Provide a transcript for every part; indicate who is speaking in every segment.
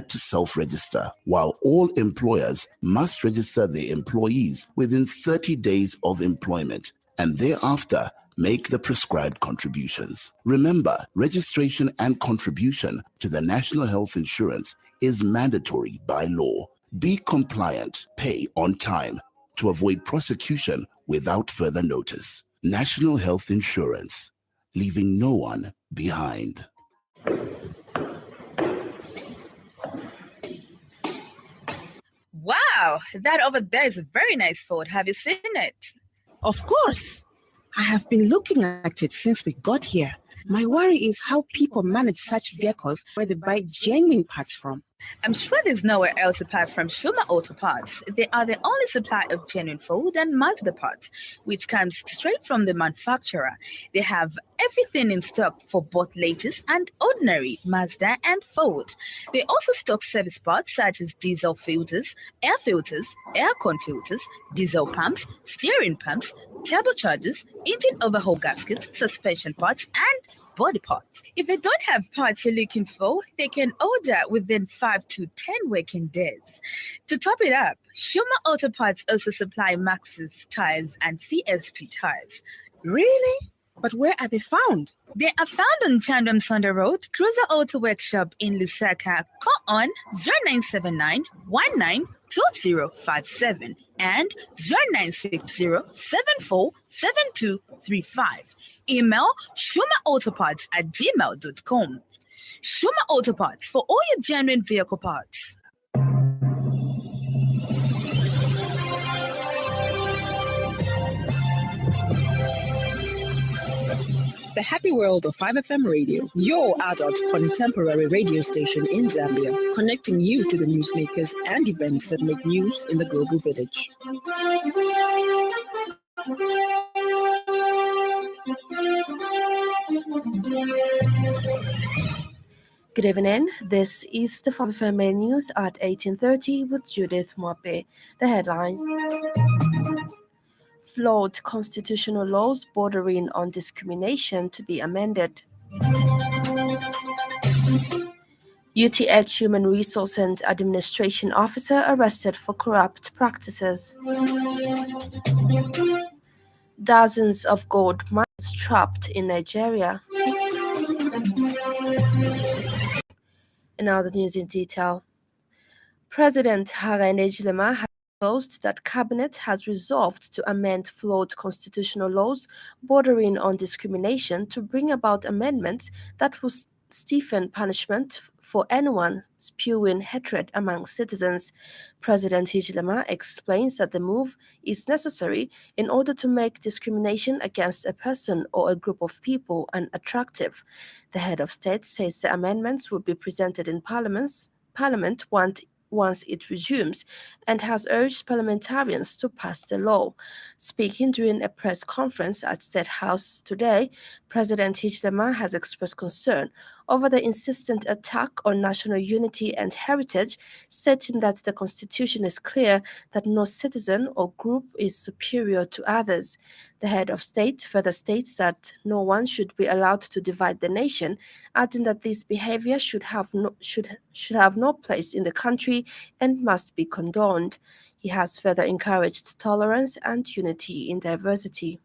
Speaker 1: to self-register, while all employers must register their employees within 30 days of employment and thereafter make the prescribed contributions. Remember, registration and contribution to the National Health Insurance is mandatory by law. Be compliant, pay on time to avoid prosecution without further notice. National Health Insurance, leaving no one behind.
Speaker 2: Wow, that over there is a very nice Ford. Have you seen it?
Speaker 3: Of course. I have been looking at it since we got here. My worry is how people manage such vehicles where they buy genuine parts from.
Speaker 2: I'm sure there's nowhere else apart from Shuma Auto Parts. They are the only supplier of genuine Ford and Mazda parts, which comes straight from the manufacturer. They have everything in stock for both latest and ordinary Mazda and Ford. They also stock service parts such as diesel filters, aircon filters, diesel pumps, steering pumps, turbochargers, engine overhaul gaskets, suspension parts, and body parts. If they don't have parts you're looking for, they can order within 5 to 10 working days. To top it up, Shuma Auto Parts also supply Maxxis tires and CST tires.
Speaker 3: Really? But where are they found?
Speaker 2: They are found on Chandram Sonda Road, Cruiser Auto Workshop in Lusaka. Call on 0979 192057 and 0960747235. Email shumaautoparts@gmail.com. Shuma Auto Parts for all your genuine vehicle parts.
Speaker 4: The Happy World of 5FM Radio, your adult contemporary radio station in Zambia, connecting you to the newsmakers and events that make news in the global village.
Speaker 5: Good evening. This is the 5FM News at 18:30 with Judith Mwape. The headlines. Flawed constitutional laws bordering on discrimination to be amended. UTH Human Resource and Administration Officer arrested for corrupt practices. Dozens of gold mines trapped in Nigeria. And now the news in detail. President Hakainde Hichilema has proposed that Cabinet has resolved to amend flawed constitutional laws bordering on discrimination to bring about amendments that will stiffen punishment for anyone spewing hatred among citizens. President Hichilema explains that the move is necessary in order to make discrimination against a person or a group of people unattractive. The head of state says the amendments will be presented in Parliament once it resumes, and has urged parliamentarians to pass the law. Speaking during a press conference at State House today, President Hichilema has expressed concern over the insistent attack on national unity and heritage, stating that the Constitution is clear that no citizen or group is superior to others. The head of state further states that no one should be allowed to divide the nation, adding that this behavior should have no place in the country and must be condoned. He has further encouraged tolerance and unity in diversity.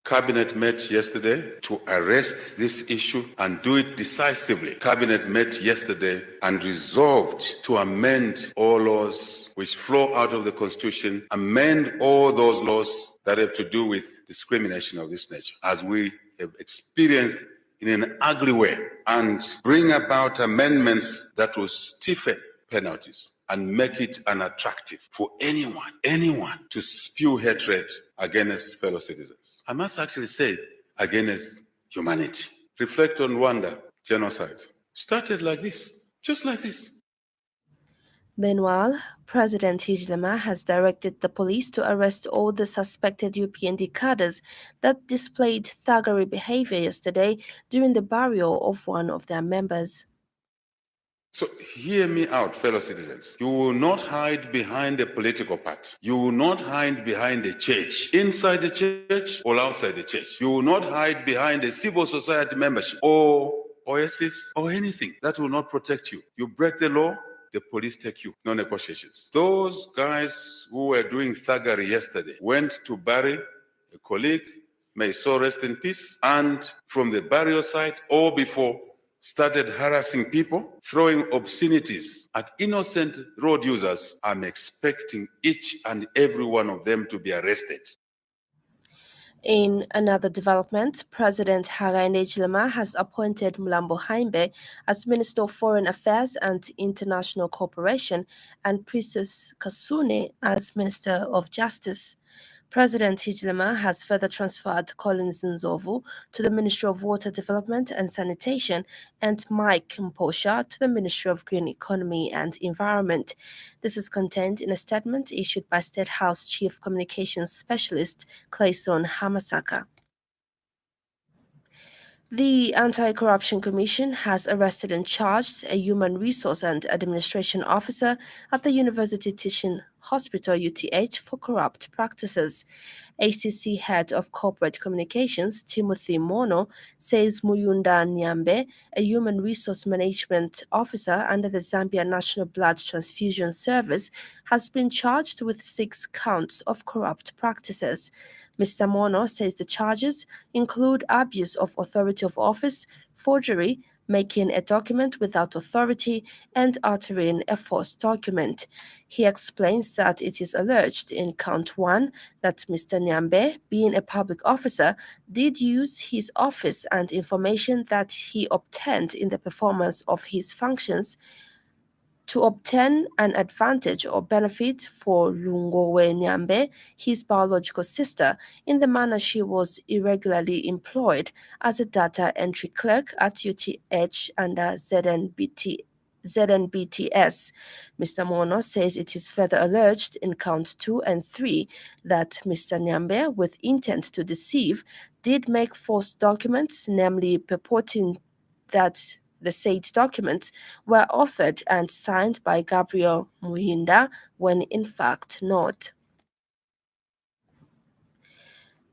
Speaker 6: Cabinet met yesterday to arrest this issue and do it decisively. Cabinet met yesterday and resolved to amend all laws which flow out of the Constitution, amend all those laws that have to do with discrimination of this nature, as we have experienced in an ugly way, and bring about amendments that will stiffen penalties and make it unattractive for anyone to spew hatred against fellow citizens. I must actually say against humanity. Reflect on Rwanda, genocide. Started like this, just like this.
Speaker 5: Meanwhile, President Hichilema has directed the police to arrest all the suspected UPND cadres that displayed thuggery behavior yesterday during the burial of one of their members.
Speaker 6: So hear me out, fellow citizens. You will not hide behind a political party. You will not hide behind a church, inside the church or outside the church. You will not hide behind a civil society membership or Oasis, or anything that will not protect you. You break the law, the police take you. No negotiations. Those guys who were doing thuggery yesterday went to bury a colleague, may so rest in peace, and from the burial site or before, started harassing people, throwing obscenities at innocent road users. I'm expecting each and every one of them to be arrested.
Speaker 5: In another development, President Hakainde Hichilema has appointed Mlambo Haimbe as Minister of Foreign Affairs and International Cooperation and Princess Kasune as Minister of Justice. President Hichilema has further transferred Collins Nzovu to the Ministry of Water Development and Sanitation and Mike Mposha to the Ministry of Green Economy and Environment. This is contained in a statement issued by State House Chief Communications Specialist Clayson Hamasaka. The Anti-Corruption Commission has arrested and charged a Human Resource and Administration officer at the University Teaching Hospital UTH for corrupt practices. ACC Head of Corporate Communications, Timothy Mono, says Muyunda Nyambe, a Human Resource Management Officer under the Zambia National Blood Transfusion Service, has been charged with 6 counts of corrupt practices. Mr. Mono says the charges include abuse of authority of office, forgery, making a document without authority, and altering a false document. He explains that it is alleged in count 1 that Mr. Nyambe, being a public officer, did use his office and information that he obtained in the performance of his functions to obtain an advantage or benefit for Lungowe Nyambe, his biological sister, in the manner she was irregularly employed as a data entry clerk at UTH under ZNBTS. Mr. Mono says it is further alleged in counts 2 and 3 that Mr. Nyambe, with intent to deceive, did make false documents, namely purporting that the said documents were authored and signed by Gabriel Muyinda when in fact not.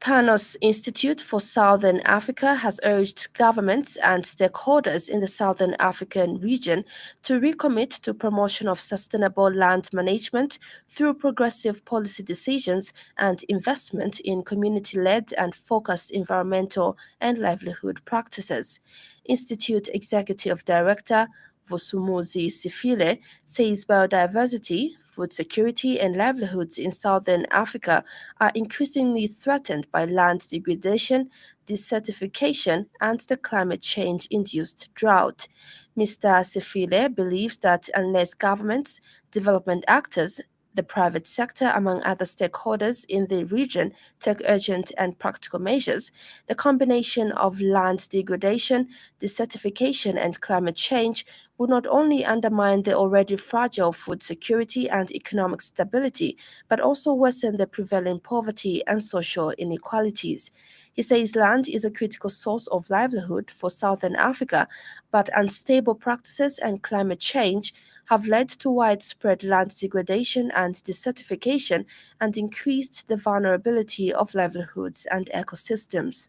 Speaker 5: Panos Institute for Southern Africa has urged governments and stakeholders in the Southern African region to recommit to promotion of sustainable land management through progressive policy decisions and investment in community-led and focused environmental and livelihood practices. Institute Executive Director Vusumuzi Sifile says biodiversity, food security, and livelihoods in Southern Africa are increasingly threatened by land degradation, desertification, and the climate change-induced drought. Mr. Sifile believes that unless governments, development actors, the private sector, among other stakeholders in the region, take urgent and practical measures, the combination of land degradation, desertification, and climate change will not only undermine the already fragile food security and economic stability, but also worsen the prevailing poverty and social inequalities. He says land is a critical source of livelihood for Southern Africa, but unstable practices and climate change have led to widespread land degradation and desertification and increased the vulnerability of livelihoods and ecosystems.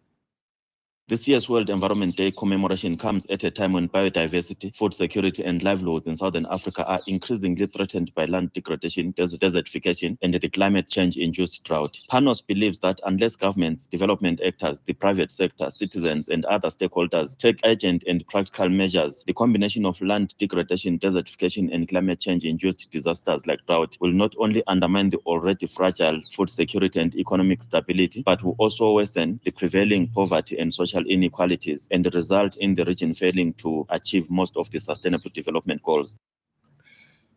Speaker 7: This year's World Environment Day commemoration comes at a time when biodiversity, food security, and livelihoods in Southern Africa are increasingly threatened by land degradation, desertification, and the climate change-induced drought. Panos believes that unless governments, development actors, the private sector, citizens, and other stakeholders take urgent and practical measures, the combination of land degradation, desertification, and climate change-induced disasters like drought will not only undermine the already fragile food security and economic stability, but will also worsen the prevailing poverty and social inequalities and result in the region failing to achieve most of the sustainable development goals.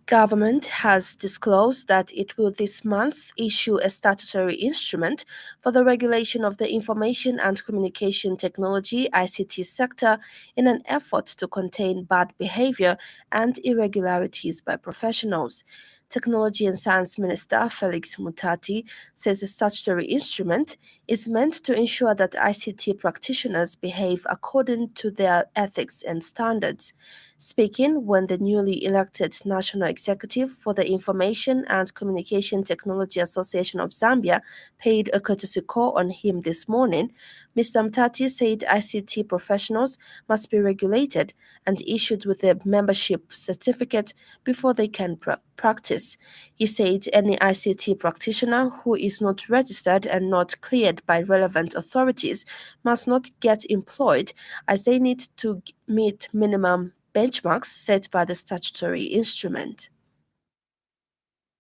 Speaker 5: Government has disclosed that it will this month issue a statutory instrument for the regulation of the information and communication technology ICT sector in an effort to contain bad behavior and irregularities by professionals. Technology and Science Minister Felix Mutati says the statutory instrument is meant to ensure that ICT practitioners behave according to their ethics and standards. Speaking when the newly elected National Executive for the Information and Communication Technology Association of Zambia paid a courtesy call on him this morning, Mr. Mtati said ICT professionals must be regulated and issued with a membership certificate before they can practice. He said any ICT practitioner who is not registered and not cleared by relevant authorities must not get employed, as they need to meet minimum benchmarks set by the statutory instrument.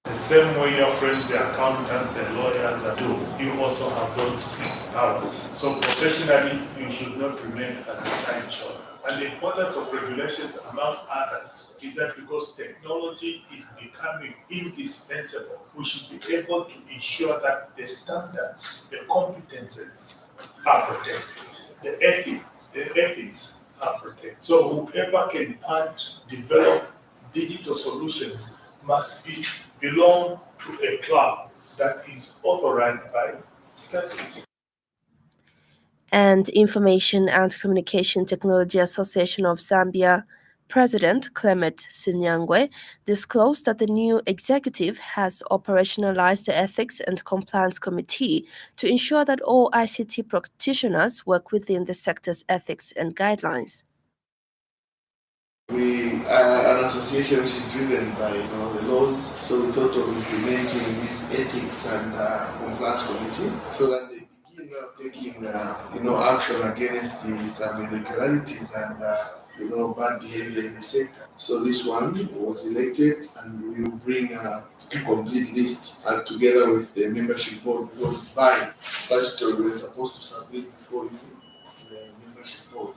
Speaker 8: The same way your friends, the accountants and lawyers do, you also have those powers. So professionally, you should not remain as a sideshow. And the importance of regulations, among others, is that because technology is becoming indispensable, we should be able to ensure that the standards, the competences are protected, the ethics are protected. So whoever can punch, develop digital solutions must belong to a club that is authorized by statute.
Speaker 5: And Information and Communication Technology Association of Zambia President Clement Sinyangwe disclosed that the new executive has operationalized the Ethics and Compliance Committee to ensure that all ICT practitioners work within the sector's ethics and guidelines.
Speaker 9: We are an association which is driven by the laws, so we thought of implementing this ethics and compliance committee so that they begin taking action against some irregularities and bad behavior in the sector. So this one was elected, and we will bring a complete list together with the membership board, because by statutory we're supposed to submit before the membership board.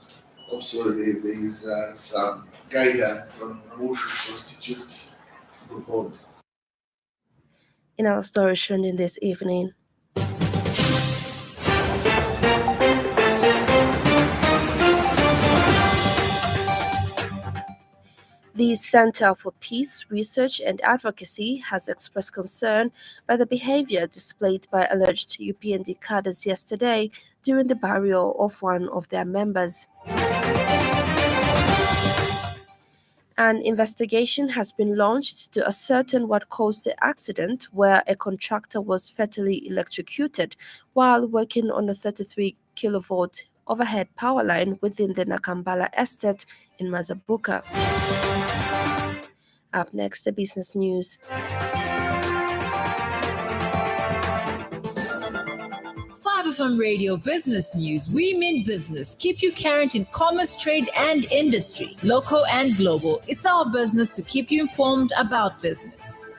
Speaker 9: Also, there is some guidance on who should constitute the board.
Speaker 5: In our story trending this evening, the Center for Peace, Research and Advocacy has expressed concern by the behavior displayed by alleged UPND cadres yesterday during the burial of one of their members. An investigation has been launched to ascertain what caused the accident, where a contractor was fatally electrocuted while working on a 33 kilovolt overhead power line within the Nakambala estate in Mazabuka. Up next, the business news.
Speaker 10: 5FM Radio Business News. We mean business. Keep you current in commerce, trade, and industry, local and global. It's our business to keep you informed about business.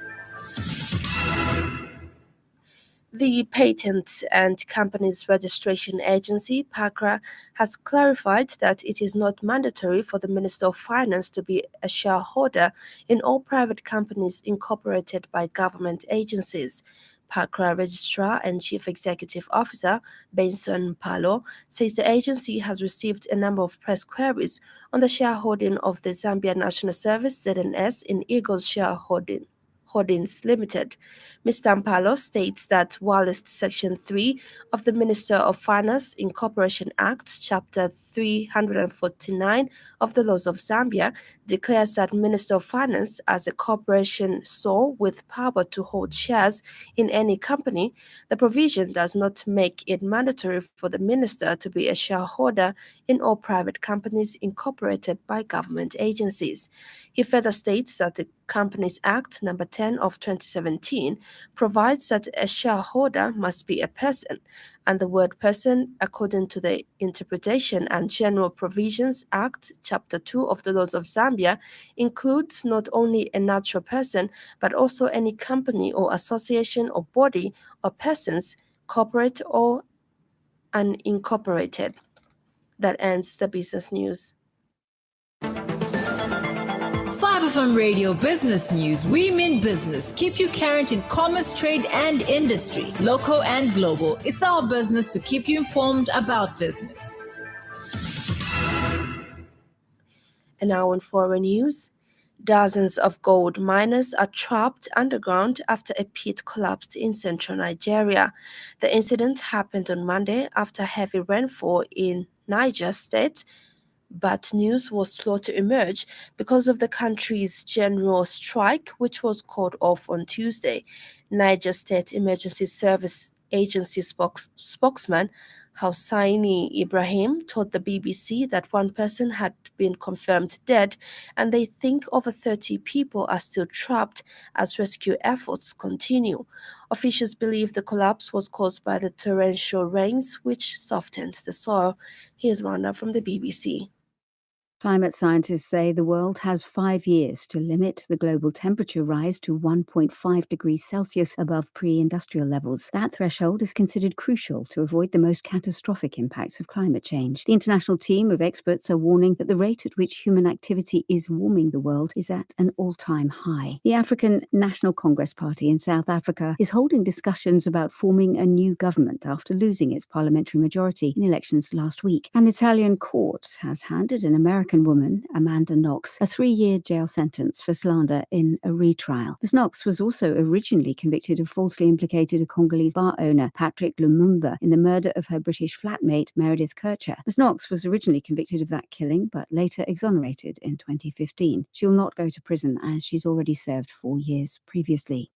Speaker 5: The Patent and Companies Registration Agency, PACRA, has clarified that it is not mandatory for the Minister of Finance to be a shareholder in all private companies incorporated by government agencies. PACRA Registrar and Chief Executive Officer Benson Mpalo says the agency has received a number of press queries on the shareholding of the Zambia National Service ZNS in Eagles Holdings Limited. Mr. Mpalo states that whilst Section 3 of the Minister of Finance Incorporation Act, Chapter 349 of the Laws of Zambia, declares that Minister of Finance as a corporation sole with power to hold shares in any company, the provision does not make it mandatory for the minister to be a shareholder in all private companies incorporated by government agencies. He further states that the Companies Act No. 10 of 2017 provides that a shareholder must be a person, and the word person, according to the Interpretation and General Provisions Act, Chapter 2 of the Laws of Zambia, includes not only a natural person, but also any company or association or body or persons, corporate or unincorporated. That ends the business news.
Speaker 10: 5FM Radio Business News. We mean business. Keep you current in commerce, trade, and industry, local and global. It's our business to keep you informed about business.
Speaker 5: And now in foreign news, Dozens of gold miners are trapped underground after a pit collapsed in central Nigeria. The incident happened on Monday after heavy rainfall in Niger State, but news was slow to emerge because of the country's general strike, which was called off on Tuesday. Niger State Emergency Service Agency spokesman Hossaini Ibrahim told the BBC that one person had been confirmed dead and they think over 30 people are still trapped as rescue efforts continue. Officials believe the collapse was caused by the torrential rains which softened the soil. Here's Wanda from the BBC.
Speaker 11: Climate scientists say the world has 5 years to limit the global temperature rise to 1.5 degrees Celsius above pre-industrial levels. That threshold is considered crucial to avoid the most catastrophic impacts of climate change. The international team of experts are warning that the rate at which human activity is warming the world is at an all-time high. The African National Congress Party in South Africa is holding discussions about forming a new government after losing its parliamentary majority in elections last week. An Italian court has handed an American woman, Amanda Knox, a 3-year jail sentence for slander in a retrial. Ms. Knox was also originally convicted of falsely implicating a Congolese bar owner, Patrick Lumumba, in the murder of her British flatmate, Meredith Kircher. Ms. Knox was originally convicted of that killing, but later exonerated in 2015. She will not go to prison as she's already served 4 years previously.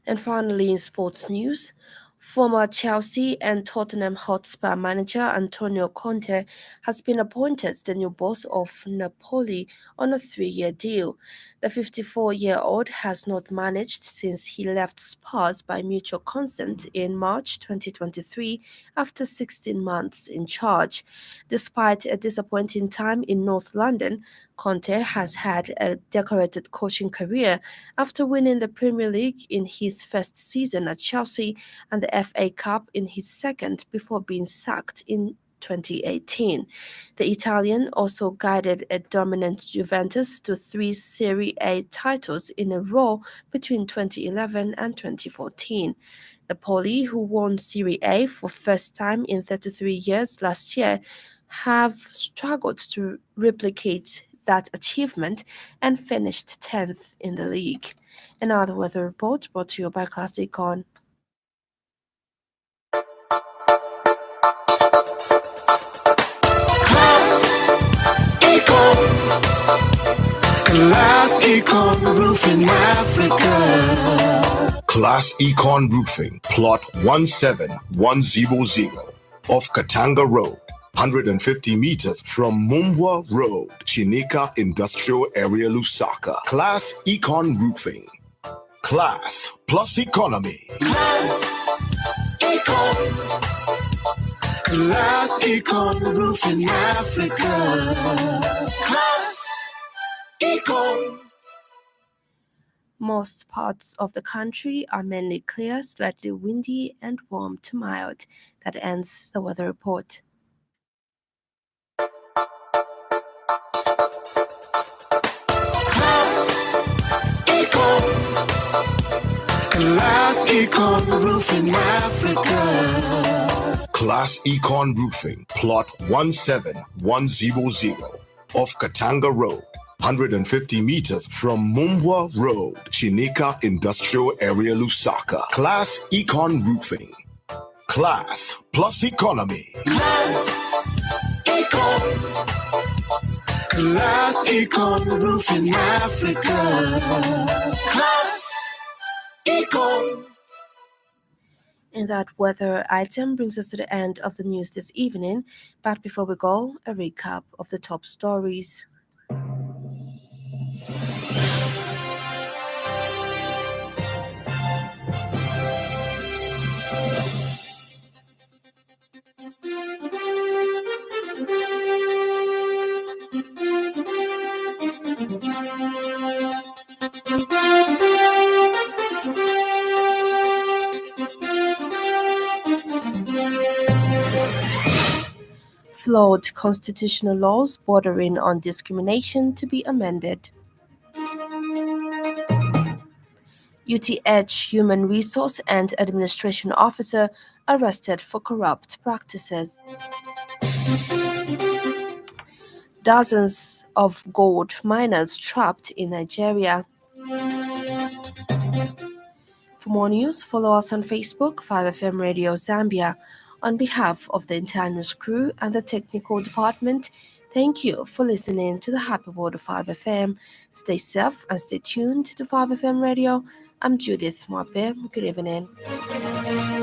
Speaker 5: And finally, in sports news, former Chelsea and Tottenham Hotspur manager Antonio Conte has been appointed the new boss of Napoli on a 3-year deal. The 54-year-old has not managed since he left Spurs by mutual consent in March 2023 after 16 months in charge. Despite a disappointing time in North London, Conte has had a decorated coaching career after winning the Premier League in his first season at Chelsea and the FA Cup in his second before being sacked in 2018. The Italian also guided a dominant Juventus to 3 Serie A titles in a row between 2011 and 2014. Napoli, who won Serie A for first time in 33 years last year, have struggled to replicate that achievement and finished 10th in the league. Another weather report brought to you by Class Econ.
Speaker 12: Class Econ Roofing Africa. Class Econ Roofing, plot 17100 off Katanga Road, 150 meters from Mumbwa Road, Chinika Industrial Area, Lusaka. Class Econ Roofing. Class plus economy. Class Econ. Class Econ Roofing Africa. Class Econ.
Speaker 5: Most parts of the country are mainly clear, slightly windy, and warm to mild. That ends the weather report.
Speaker 12: Class Econ Roofing Africa. Class Econ Roofing, plot 17100 off Katanga Road, 150 meters from Mumbwa Road, Chinika Industrial Area, Lusaka. Class Econ Roofing. Class plus economy. Class Econ. Class Econ Roofing Africa. Class Econ.
Speaker 5: And that weather item brings us to the end of the news this evening. But before we go, a recap of the top stories. Flawed constitutional laws bordering on discrimination to be amended. UTH Human Resource and Administration Officer arrested for corrupt practices. dozens of gold miners trapped in Nigeria. For more news, follow us on Facebook, 5FM Radio Zambia. On behalf of the entire news crew and the technical department, thank you for listening to the Happy World of 5FM. Stay safe and stay tuned to 5FM Radio. I'm Judith Mwabe. Good evening.